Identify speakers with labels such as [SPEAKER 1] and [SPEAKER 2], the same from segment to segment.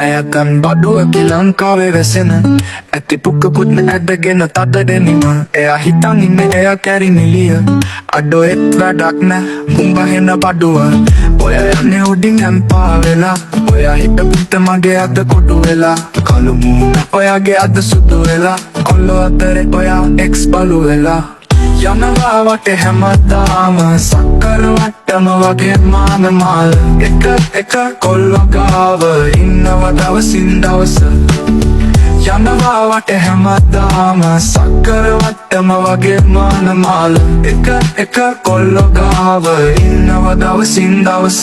[SPEAKER 1] ඇයතන් බඩුවකි ලංකාවේ වැසෙන ඇති පුක්කකුත් ඇදගෙන තදදෙනීම එයා හිතන් ඉන්න එයා කැරි නිලිය අඩෝ එත් වැඩක් නෑ මුඹහෙන බඩුව ඔය යන්නේ උඩින් හැම්පා වෙලා ඔයා හිටපුත මගේ අද කොටු වෙලා කළු මූණ ඔයාගේ අද සුදු වෙලා කොල්ලෝ අතරේ ඔයා එක්ස් බලු වෙලා යනවා වටේ හැමදාම සක්කර වට්ටම වගේ මාන මාල එක කොල්ලෝ ගාව ඉන්නව දවසින් දවස යනවා වටේ හැමදාම සක්කර වට්ටම වගේ මාන මාල එක කොල්ලෝ ගාව ඉන්නව දවසින් දවස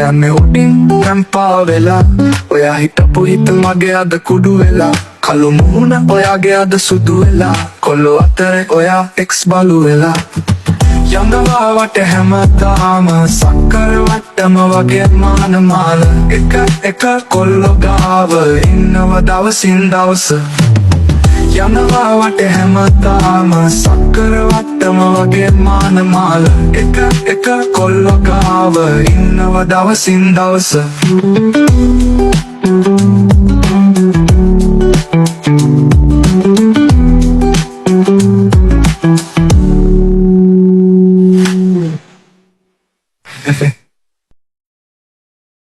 [SPEAKER 1] යන්නේ උඩින් කම්පා වෙලා ඔයා හිටපු හිත මගේ අද කුඩු වෙලා කළු මුහුණ ඔයාගේ අද සුදු වෙලා කොල්ලෝ අතරේ ඔයා එක්ස් බලු වෙලා යනවා වටේ හැමදාම සක්කර වට්ටම වගේ මාන මාල එක කොල්ලෝ ගාව ඉන්නව දවසින් දවස යනවා වටේ හැමදාම සක්කර වට්ටම වගේ මාන මාල එක කොල්ලෝ ගාව ඉන්නව දවසින් දවස